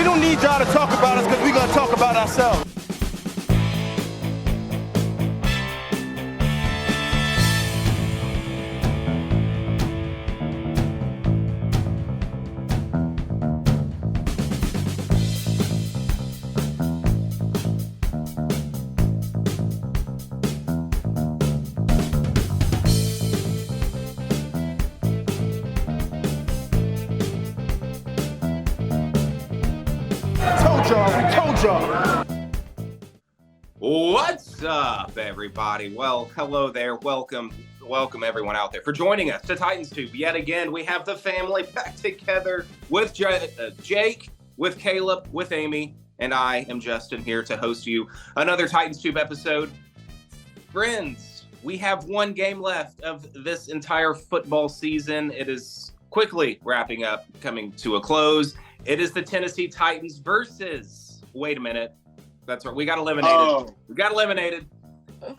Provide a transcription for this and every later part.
We don't need y'all to talk about us because we're going to talk about ourselves. We told y'all. What's up, everybody? Well, hello there. Welcome everyone out there for joining us to Titans Tube. Yet again, we have the family back together with Jake, with Caleb, with Amy, and I am Justin here to host you another Titans Tube episode. Friends, we have one game left of this entire football season. It is quickly wrapping up, coming to a close. It is the Tennessee Titans versus, wait a minute. That's right. We got eliminated. Oh. We got eliminated.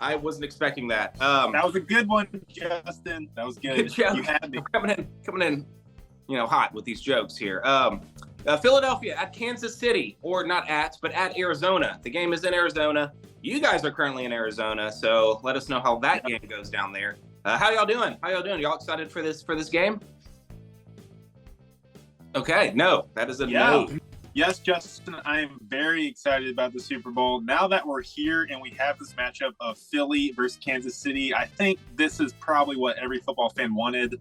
I wasn't expecting that. That was a good one, Justin. That was good. Good joke. You had me. Coming in, hot with these jokes here. Philadelphia at Kansas City, or not at, but at Arizona. The game is in Arizona. You guys are currently in Arizona, so let us know how that game goes down there. How y'all doing? Y'all excited for this game? Okay, no, that is a no. Yes, Justin, I am very excited about the Super Bowl. Now that we're here and we have this matchup of Philly versus Kansas City, I think this is probably what every football fan wanted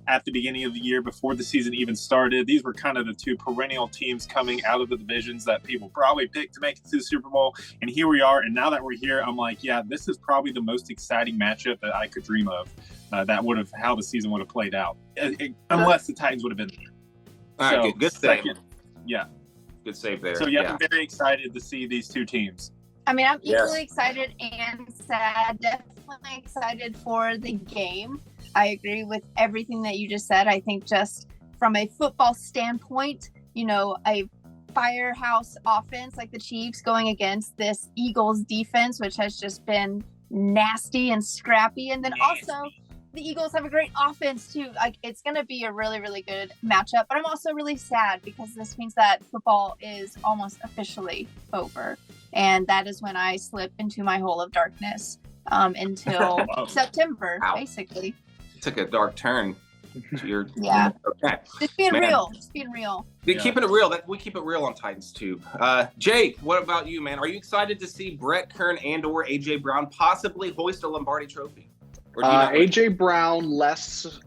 at the beginning of the year before the season even started. These were kind of the two perennial teams coming out of the divisions that people probably picked to make it to the Super Bowl. And here we are. And now that we're here, I'm like, yeah, this is probably the most exciting matchup that I could dream of. That would have how the season would have played out, unless the Titans would have been there. All right, good save. Yeah. Good save there. So, I'm very excited to see these two teams. I mean, I'm equally excited and sad. Definitely excited for the game. I agree with everything that you just said. I think just from a football standpoint, a firehouse offense like the Chiefs going against this Eagles defense, which has just been nasty and scrappy. And then also the Eagles have a great offense too. Like, it's going to be a really, really good matchup, but I'm also really sad because this means that football is almost officially over. And that is when I slip into my hole of darkness until September, basically. It took a dark turn. Okay. Just being real. Keeping it real. We keep it real on Titans Tube. Jake, what about you, man? Are you excited to see Brett Kern and or AJ Brown possibly hoist a Lombardi trophy? AJ Brown lesser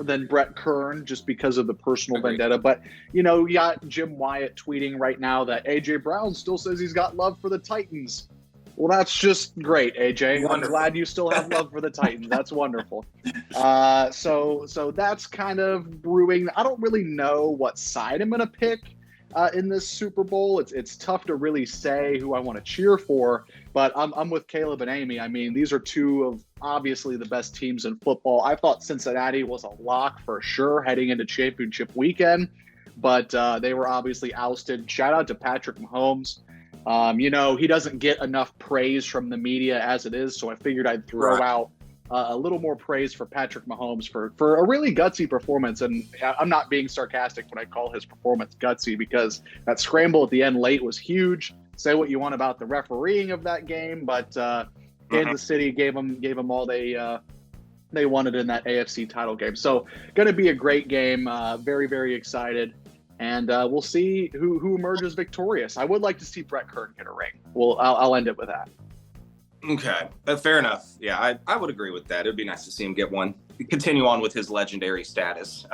than Brett Kern just because of the personal vendetta. But, you got Jim Wyatt tweeting right now that AJ Brown still says he's got love for the Titans. Well, that's just great, AJ. Wonderful. I'm glad you still have love for the Titans. That's wonderful. So that's kind of brewing. I don't really know what side I'm going to pick in this Super Bowl. It's tough to really say who I want to cheer for, but I'm with Caleb and Amy. I mean, these are two of obviously the best teams in football. I thought Cincinnati was a lock for sure heading into championship weekend, but they were obviously ousted. Shout out to Patrick Mahomes. He doesn't get enough praise from the media as it is, so I figured I'd throw out a little more praise for Patrick Mahomes for a really gutsy performance. And I'm not being sarcastic when I call his performance gutsy, because that scramble at the end late was huge. Say what you want about the refereeing of that game, but Kansas City gave them all they wanted in that AFC title game. So going to be a great game. Very, very excited. And we'll see who emerges victorious. I would like to see Brett Kern get a ring. I'll end it with that. Okay, fair enough. Yeah, I would agree with that. It would be nice to see him get one. Continue on with his legendary status.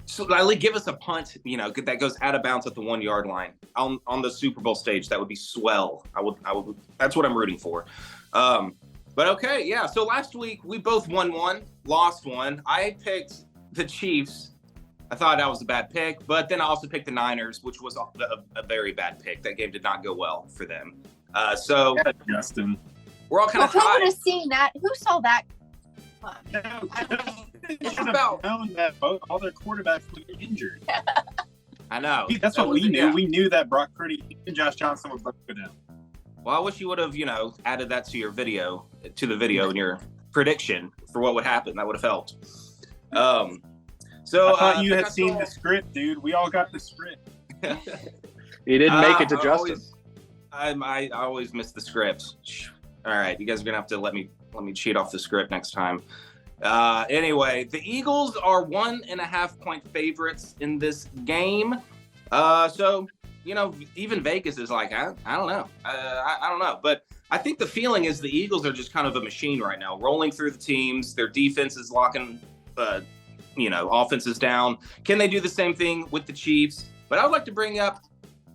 So Lily, give us a punt, that goes out of bounds at the 1 yard line on the Super Bowl stage. That would be swell. I would. That's what I'm rooting for. But okay, yeah. So last week we both won one, lost one. I picked the Chiefs. I thought that was a bad pick, but then I also picked the Niners, which was a very bad pick. That game did not go well for them. Justin, we're all kind of who would have seen that? Who saw that? It's about known that all their quarterbacks would get injured. I know. That's what we knew. Yeah. We knew that Brock Purdy and Josh Johnson would both go down. Well, I wish you would have, added that to the video in your prediction for what would happen. That would have helped. So I thought you had seen the script, dude. We all got the script. He didn't make it to Justin. I always miss the script. All right, you guys are gonna have to let me cheat off the script next time. Anyway, the Eagles are 1.5 point favorites in this game. So even Vegas is like, I don't know. I don't know, but I think the feeling is the Eagles are just kind of a machine right now, rolling through the teams. Their defense is locking, offenses down. Can they do the same thing with the Chiefs? But I would like to bring up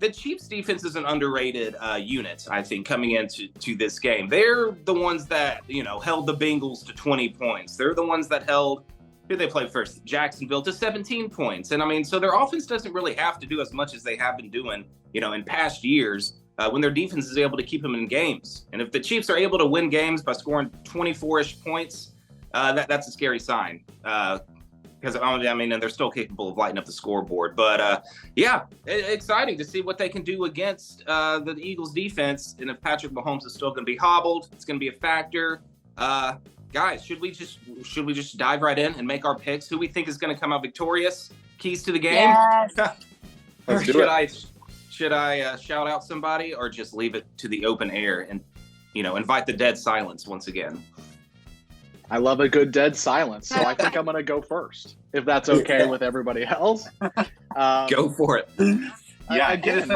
the Chiefs defense is an underrated unit, I think, coming into this game. They're the ones that, held the Bengals to 20 points. They're the ones that held, who they played first? Jacksonville to 17 points. And so their offense doesn't really have to do as much as they have been doing, in past years when their defense is able to keep them in games. And if the Chiefs are able to win games by scoring 24-ish points, that's a scary sign. Because they're still capable of lighting up the scoreboard. But exciting to see what they can do against the Eagles defense. And if Patrick Mahomes is still going to be hobbled, it's going to be a factor. Guys, should we just dive right in and make our picks? Who we think is going to come out victorious? Keys to the game. Yes. Or should I shout out somebody, or just leave it to the open air and invite the dead silence once again? I love a good dead silence, so I think I'm going to go first, if that's okay with everybody else. Go for it. Yeah, again,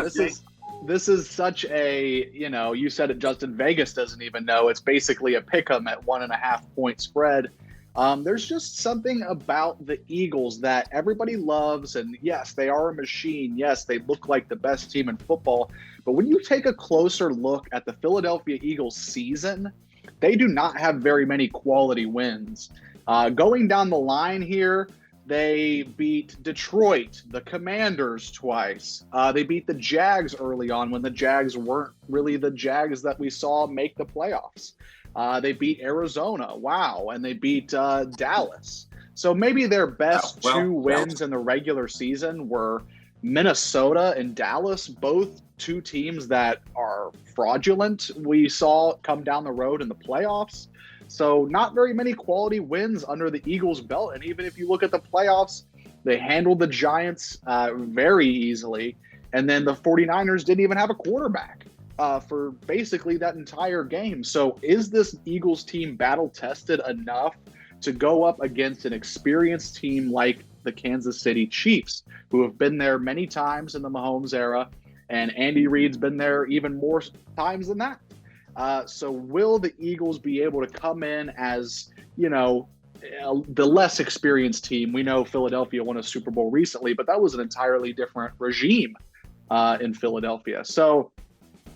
this is such a, you said it, Justin. Vegas doesn't even know. It's basically a pick 'em at 1.5 point spread. There's just something about the Eagles that everybody loves, and yes, they are a machine. Yes, they look like the best team in football. But when you take a closer look at the Philadelphia Eagles season, they do not have very many quality wins. Going down the line here, they beat Detroit, the Commanders twice. They beat the Jags early on when the Jags weren't really the Jags that we saw make the playoffs. They beat Arizona, and they beat Dallas. So maybe their best two wins in the regular season were Minnesota and Dallas, both two teams that are fraudulent. We saw come down the road in the playoffs. So not very many quality wins under the Eagles' belt. And even if you look at the playoffs, they handled the Giants very easily. And then the 49ers didn't even have a quarterback for basically that entire game. So is this Eagles team battle-tested enough to go up against an experienced team like the Kansas City Chiefs, who have been there many times in the Mahomes era, and Andy Reid's been there even more times than that? So will the Eagles be able to come in as, the less experienced team? We know Philadelphia won a Super Bowl recently, but that was an entirely different regime in Philadelphia. So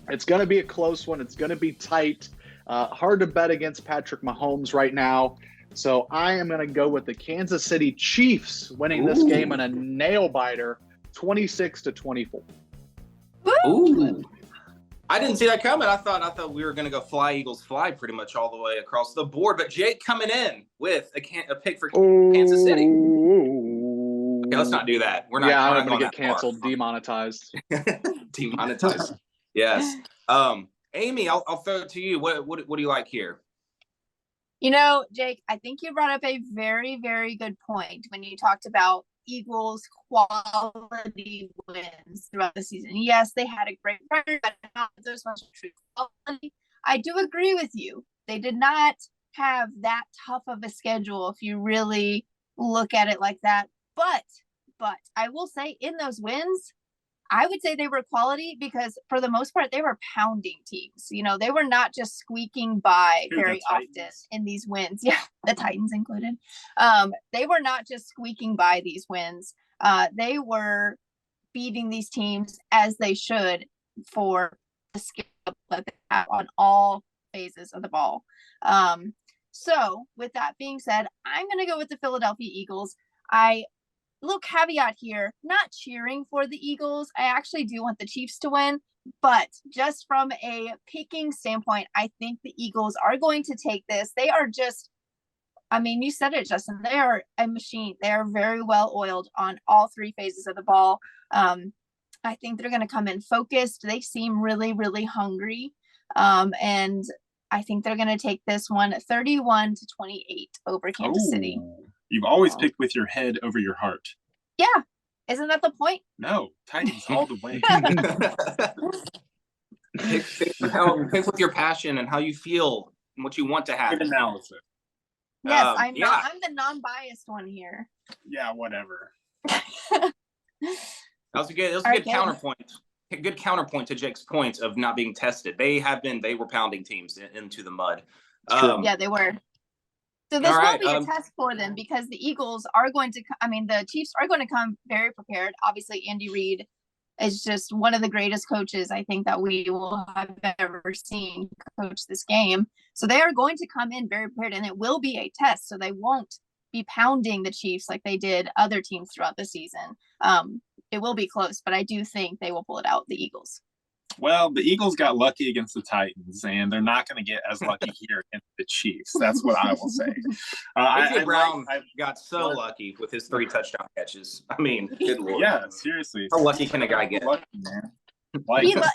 it's going to be a close one. It's going to be tight. Hard to bet against Patrick Mahomes right now. So I am going to go with the Kansas City Chiefs winning this game in a nail-biter, 26-24. Ooh. I didn't see that coming. I thought we were going to go fly, Eagles fly pretty much all the way across the board. But Jake coming in with a pick for Kansas City. Okay, let's not do that. We're not. Yeah, we're I'm not going to going get canceled, demonetized. Demonetized. Yes. Amy, I'll throw it to you. What do you like here? Jake, I think you brought up a very, very good point when you talked about Eagles quality wins throughout the season. Yes, they had a great record, but not this much true quality. I do agree with you. They did not have that tough of a schedule if you really look at it like that. But I will say in those wins, I would say they were quality because for the most part, they were pounding teams. They were not just squeaking by very often in these wins. Yeah, the Titans included. They were not just squeaking by these wins. They were beating these teams as they should for the skill that they have on all phases of the ball. So with that being said, I'm going to go with the Philadelphia Eagles. Little caveat here, not cheering for the Eagles. I actually do want the Chiefs to win, but just from a picking standpoint, I think the Eagles are going to take this. They are just, you said it, Justin, they are a machine. They are very well oiled on all three phases of the ball. I think they're going to come in focused. They seem really, really hungry. And I think they're going to take this one 31-28 over Kansas City. You've always picked with your head over your heart. Yeah. Isn't that the point? No, Titans all the way. pick with your passion and how you feel and what you want to Good happen. analysis. Yes, I'm the non-biased one here. Yeah, whatever. That was a good counterpoint. A good counterpoint to Jake's point of not being tested. They were pounding teams into the mud. Yeah, they were. So this will be a test for them because the Eagles are going to, the Chiefs are going to come very prepared. Obviously, Andy Reid is just one of the greatest coaches I think that we will have ever seen coach this game. So they are going to come in very prepared, and it will be a test. So they won't be pounding the Chiefs like they did other teams throughout the season. It will be close, but I do think they will pull it out, the Eagles. Well, the Eagles got lucky against the Titans, and they're not going to get as lucky here against the Chiefs. That's what I will say. A.J. Brown got so lucky with his 3 touchdown catches. I mean, good Lord. Yeah, seriously. How lucky can a guy get? Lucky, man.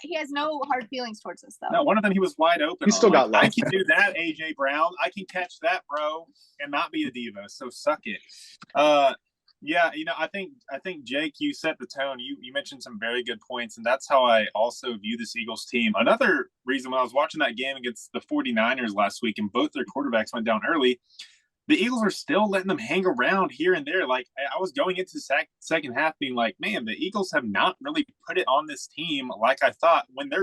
He has no hard feelings towards us, though. No, one of them he was wide open. He still got lucky. I can do that, A.J. Brown. I can catch that, bro, and not be a diva. So suck it. Yeah, I think Jake, you set the tone. You mentioned some very good points, and that's how I also view this Eagles team. Another reason when I was watching that game against the 49ers last week, and both their quarterbacks went down early, the Eagles are still letting them hang around here and there. Like, I was going into the second half being like, man, the Eagles have not really put it on this team like I thought, when they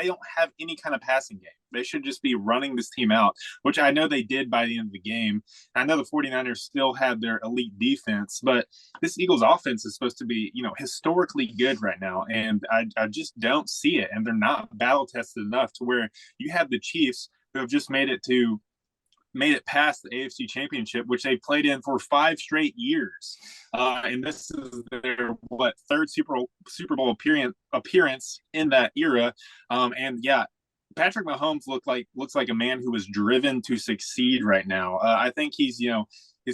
don't have any kind of passing game. They should just be running this team out, which I know they did by the end of the game. I know the 49ers still had their elite defense, but this Eagles offense is supposed to be, historically good right now. And I just don't see it. And they're not battle tested enough to where you have the Chiefs who have just made it past the AFC Championship, which they played in for 5 straight years. And this is their, third Super Bowl appearance in that era. And yeah, Patrick Mahomes looks like a man who is driven to succeed right now. I think he's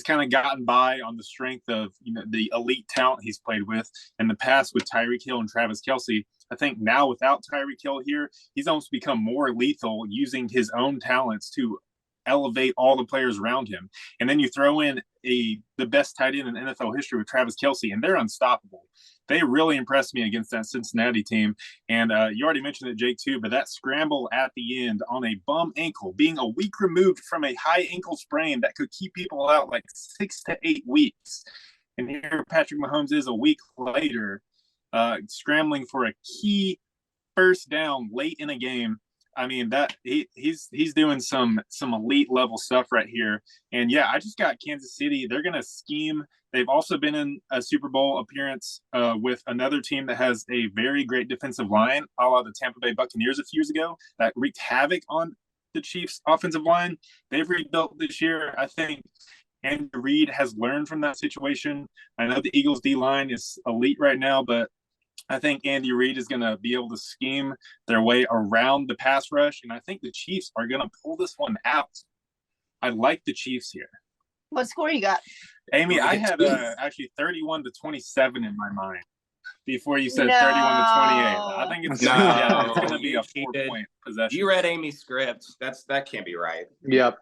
kind of gotten by on the strength of, the elite talent he's played with in the past with Tyreek Hill and Travis Kelce. I think now without Tyreek Hill here, he's almost become more lethal using his own talents to elevate all the players around him. And then you throw in the best tight end in NFL history with Travis Kelce, and they're unstoppable. They really impressed me against that Cincinnati team. And you already mentioned it, Jake, too, but that scramble at the end on a bum ankle, being a week removed from a high ankle sprain that could keep people out like 6 to 8 weeks. And here Patrick Mahomes is a week later, scrambling for a key first down late in a game. I mean, that he's doing some elite level stuff right here. And yeah, I just got Kansas City. They're going to scheme. They've also been in a Super Bowl appearance with another team that has a very great defensive line, a la the Tampa Bay Buccaneers a few years ago, that wreaked havoc on the Chiefs' offensive line. They've rebuilt this year. I think Andy Reid has learned from that situation. I know the Eagles' D-line is elite right now, but I think Andy Reid is going to be able to scheme their way around the pass rush, and I think the Chiefs are going to pull this one out. I like the Chiefs here. What score you got? Amy, I had actually 31-27 in my mind before you said 31-28. I think it's going to be a 4-point possession. You read Amy's script. That can't be right. Yep.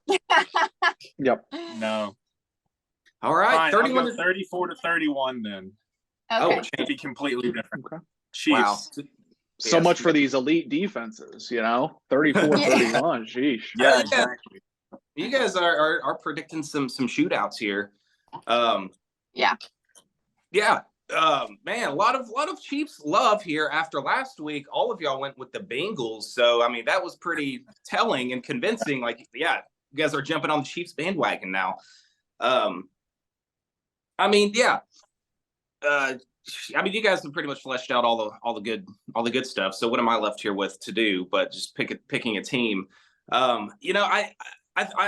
Yep. No. All right. Fine, 34-31 then. Okay. Which can be completely different. Okay. Chiefs. Wow. So much for these elite defenses, 34-31. Sheesh. Yeah, exactly. You guys are predicting some shootouts here. Yeah. Man, a lot of Chiefs love here after last week. All of y'all went with the Bengals, so I mean that was pretty telling and convincing. Like, yeah, you guys are jumping on the Chiefs bandwagon now. You guys have pretty much fleshed out all the good stuff. So what am I left here with to do but just picking a team? I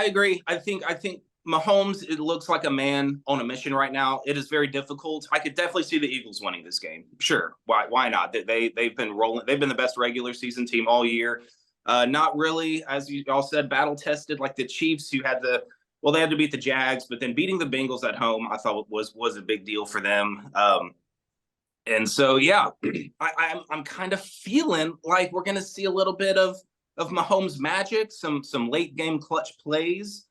agree. I think Mahomes, it looks like a man on a mission right now. It is very difficult. I could definitely see the Eagles winning this game. Sure. Why not? They've been rolling. They've been the best regular season team all year. Not really, as you all said, battle tested like the Chiefs, who had they had to beat the Jags, but then beating the Bengals at home, I thought was a big deal for them. And so, yeah, I'm kind of feeling like we're going to see a little bit of Mahomes magic, some late game clutch plays.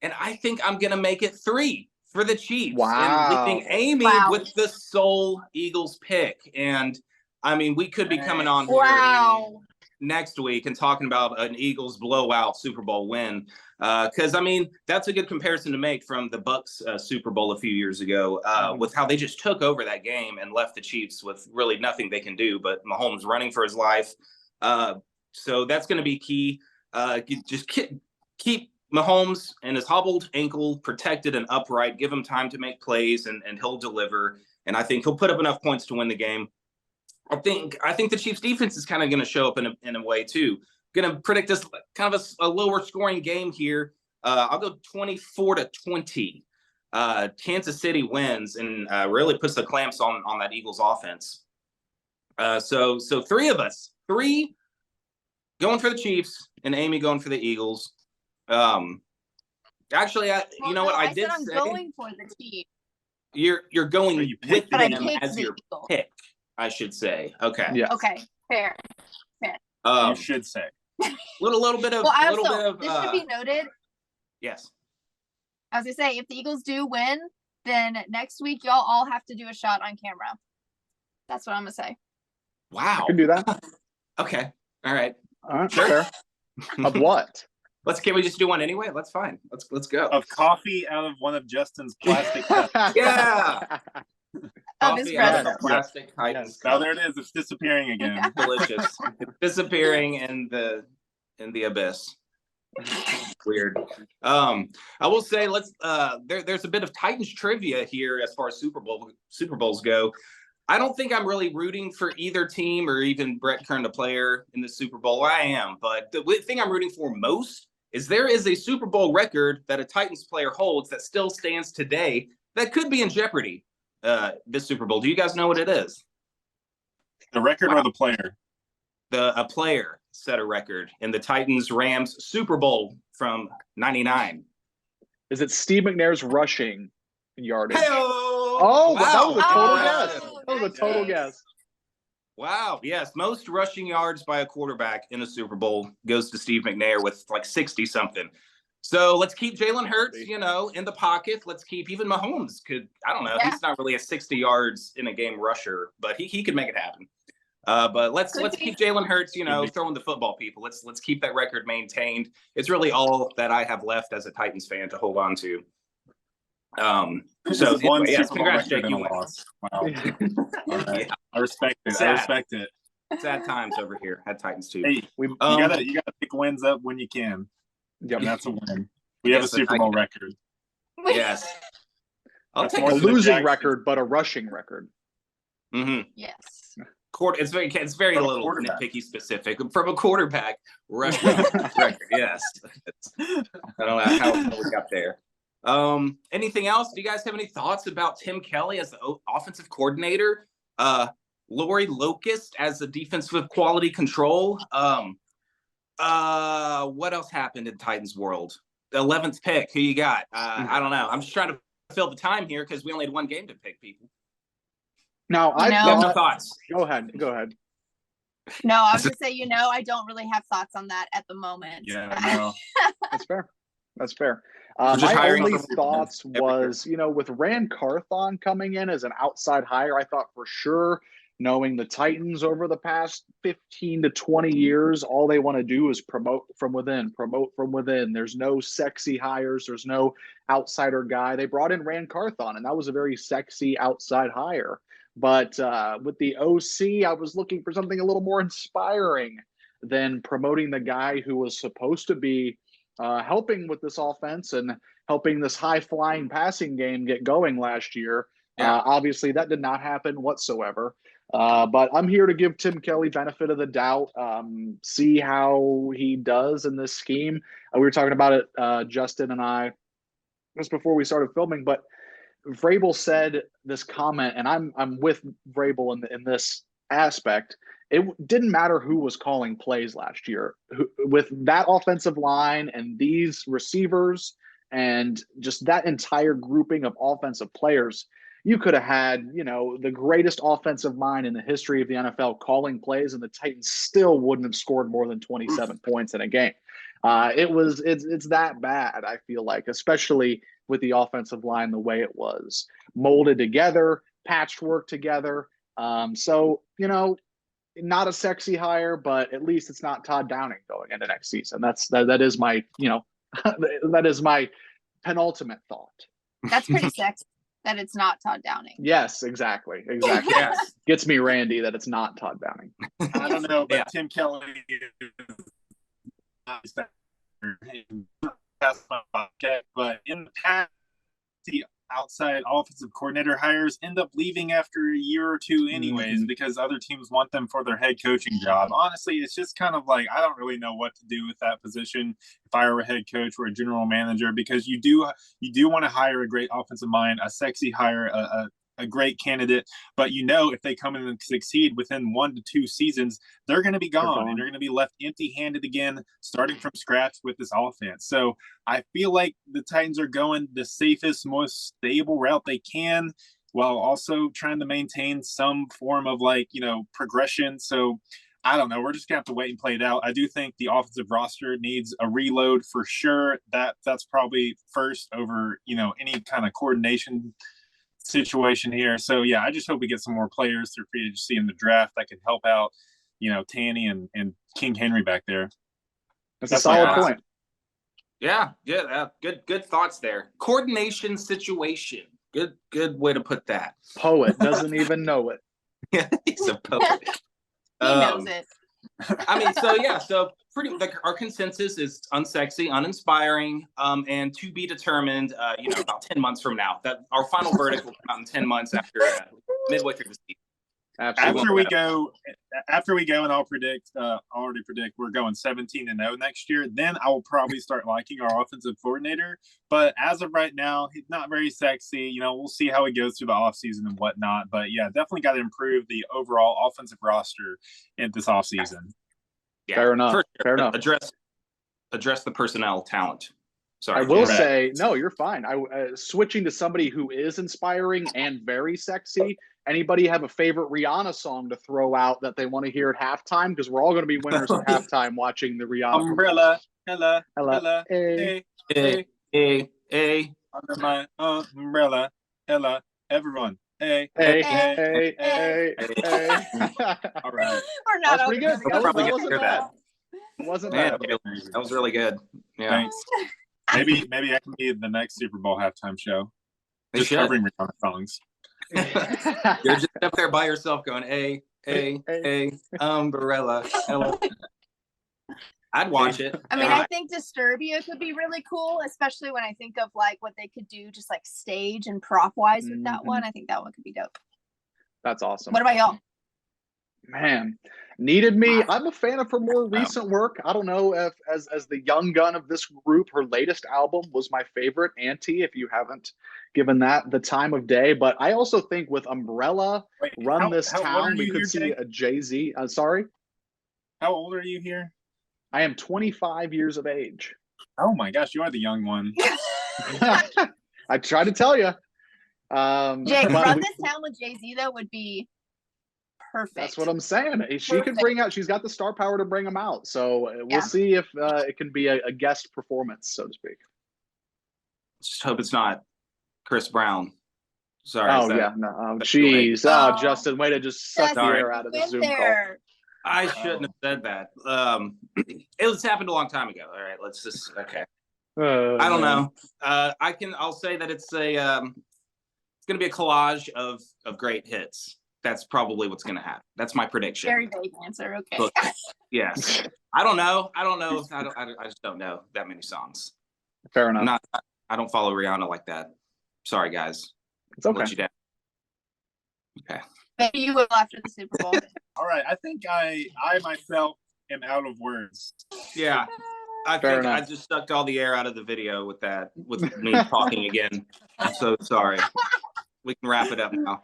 And I think I'm going to make it 3 for the Chiefs and Wow. leaving Amy Wow. with the sole Eagles pick. And I mean, we could be coming on here Wow. next week and talking about an Eagles blowout Super Bowl win. Because I mean, that's a good comparison to make from the Bucks Super Bowl a few years ago, with how they just took over that game and left the Chiefs with really nothing they can do. But Mahomes running for his life, so that's going to be key. Just keep Mahomes and his hobbled ankle protected and upright. Give him time to make plays, and he'll deliver. And I think he'll put up enough points to win the game. I think the Chiefs defense is kind of going to show up in a way too. Going to predict this kind of a lower scoring game here. I'll go 24-20. Kansas City wins and really puts the clamps on that Eagles offense. So three of us, going for the Chiefs and Amy going for the Eagles. Actually, you know what? I did I'm say going for the team. you're going with But I them picked as the your Eagles. pick, I should say. Okay. Yeah. Okay, fair. You should say. Little bit of. Well, little bit of, this should be noted. Yes. I was gonna say, if the Eagles do win, then next week y'all all have to do a shot on camera. That's what I'm gonna say. Wow. I can do that. Okay. All right. All right, Sure. fair. Of what? Can we just do one anyway? That's fine. Let's go. Of coffee out of one of Justin's plastic cups. Yeah. Of his Coffee out of presence. a plastic Titans Now cup. there it is. It's disappearing again. Delicious. It's disappearing in the abyss. Weird. I will say there's a bit of Titans trivia here as far as Super Bowls go. I don't think I'm really rooting for either team or even Brett Kern, the player in the Super Bowl. I am, but the thing I'm rooting for most is there is a Super Bowl record that a Titans player holds that still stands today that could be in jeopardy this Super Bowl. Do you guys know what it is? The record or the player? A player set a record in the Titans-Rams Super Bowl from '99. Is it Steve McNair's rushing yardage? Oh, that was a total Wow. guess. That was a total guess. Wow. Yes. Most rushing yards by a quarterback in a Super Bowl goes to Steve McNair with like 60 something. So let's keep Jalen Hurts, in the pocket. Let's keep even Mahomes. I don't know. Yeah. He's not really a 60 yards in a game rusher, but he could make it happen. But let's keep Jalen Hurts, throwing the football people. Let's keep that record maintained. It's really all that I have left as a Titans fan to hold on to. So One anyway, yes, Super Bowl congrats, record Jake. You and a win. loss. Wow. All right. Yeah. I respect it. Sad. I respect it. Sad times over here at Titans too. Hey, you gotta pick wins up when you can. Yep. And that's a win. We have a Yes, Super Bowl record. Yes. I'll That's take more A than the losing Jags. record, but a rushing record. Mm-hmm. Yes. It's very From a little quarterback. nitpicky specific from a quarterback rushing record. Yes. I don't know how we got there. Anything else? Do you guys have any thoughts about Tim Kelly as the offensive coordinator? Lori Locust as the defensive quality control. What else happened in Titans world? The 11th pick. Who you got? I don't know. I'm just trying to fill the time here because we only had one game to pick people. Now, You know- You have no thoughts. Go ahead. No, I was gonna say, I don't really have thoughts on that at the moment. Yeah, I know. That's fair. Just My hiring only other people thoughts was, with Rand Carthon coming in as an outside hire, I thought for sure, knowing the Titans over the past 15 to 20 years, all they want to do is promote from within. There's no sexy hires. There's no outsider guy. They brought in Rand Carthon, and that was a very sexy outside hire. But with the OC, I was looking for something a little more inspiring than promoting the guy who was supposed to be helping with this offense and helping this high-flying passing game get going last year. Yeah. Obviously, that did not happen whatsoever. But I'm here to give Tim Kelly benefit of the doubt, see how he does in this scheme. We were talking about it, Justin and I, just before we started filming, but Vrabel said this comment, and I'm with Vrabel in this aspect. It didn't matter who was calling plays last year. With that offensive line and these receivers and just that entire grouping of offensive players, you could have had, the greatest offensive mind in the history of the NFL calling plays, and the Titans still wouldn't have scored more than 27 points in a game. It's that bad, I feel like, especially with the offensive line the way it was molded together, patchwork together. So, not a sexy hire, but at least it's not Todd Downing going into next season. That is my, that is my penultimate thought. That's pretty sexy that it's not Todd Downing. Yes, exactly. Yes. Gets me Randy that it's not Todd Downing. I don't know, but Yeah. Tim Kelly is but in the past, the outside offensive coordinator hires end up leaving after a year or two anyways, because other teams want them for their head coaching job. Honestly, it's just kind of like, I don't really know what to do with that position if I were a head coach or a general manager, because you do want to hire a great offensive mind, a sexy hire, a great candidate, but if they come in and succeed within 1 to 2 seasons, they're going to be gone, and they're going to be left empty-handed again, starting from scratch with this offense. So I feel like the Titans are going the safest, most stable route they can, while also trying to maintain some form of progression. So I don't know. We're just gonna have to wait and play it out. I do think the offensive roster needs a reload for sure. That's probably first over any kind of coordination situation here. So yeah, I just hope we get some more players through free agency in the draft that can help out, Tanny and King Henry back there. That's a solid point. Yeah. Good thoughts there. Coordination situation. Good way to put that. Poet doesn't even know it. Yeah, he's a poet. He knows it. I mean, so pretty our consensus is unsexy, uninspiring, and to be determined. About 10 months from now. That our final verdict will come out in 10 months after midway through the season. Absolutely. After we go, and I'll already predict we're going 17-0 next year. Then I will probably start liking our offensive coordinator. But as of right now, he's not very sexy. We'll see how he goes through the offseason and whatnot. But yeah, definitely got to improve the overall offensive roster in this offseason. Yeah, Fair enough. Sure. Fair enough. Address the personnel talent. Sorry. I will say, no, you're fine. Switching to somebody who is inspiring and very sexy. Anybody have a favorite Rihanna song to throw out that they want to hear at halftime? Because we're all going to be winners at halftime watching the Rihanna. Umbrella, Ella, hey, Hey. under my umbrella, Ella, everyone, hey. Hey. All right. We're not That's pretty good. opening Probably up. gonna hear that. Wasn't Man, bad. that was really good. Yeah. Thanks. Maybe I can be the next Super Bowl halftime show. They Just should. covering Rihanna songs. You're just up there by yourself going, hey, umbrella. I'd watch it. I mean, I think Disturbia could be really cool, especially when I think of what they could do just stage and prop wise with that one. I think that one could be dope. That's awesome. What about y'all? Man, Needed Me. I'm a fan of her more recent work. I don't know if as the young gun of this group, her latest album was my favorite. Auntie, if you haven't given that the time of day. But I also think with Umbrella, Run This Town, we could see a Jay-Z. Sorry? How old are you here? I am 25 years of age. Oh my gosh, you are the young one. I try to tell you. Jake, Run This Town with Jay-Z, though, would be perfect. That's what I'm saying. She could bring out, she's got the star power to bring them out. So we'll see if it can be a guest performance, so to speak. Just hope it's not Chris Brown. Sorry. Jeez. Justin, way to just suck the air out of the Zoom call. I shouldn't have said that. It's happened a long time ago. All right, let's just okay. I don't know. I'll say that it's going to be a collage of great hits. That's probably what's going to happen. That's my prediction. Very vague answer. Okay. But, yes. I don't know. I just don't know that many songs. Fair enough. I don't follow Rihanna like that. Sorry, guys. It's okay. Let you down. Okay. Maybe you will after the Super Bowl. All right. I think I myself am out of words. Yeah. I think I just sucked all the air out of the video with me talking again. I'm so sorry. We can wrap it up now.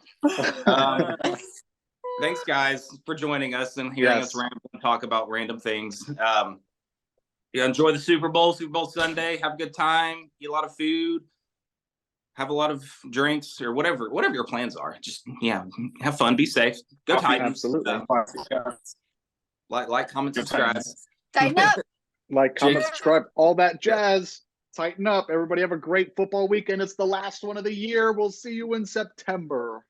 Thanks, guys, for joining us and hearing us ramble and talk about random things. Enjoy the Super Bowl Sunday. Have a good time. Eat a lot of food. Have a lot of drinks or whatever your plans are. Just have fun. Be safe. Go Titans. Absolutely. Like, comment, subscribe. Tighten up. Like, comment, subscribe, all that jazz. Tighten up. Everybody have a great football weekend. It's the last one of the year. We'll see you in September.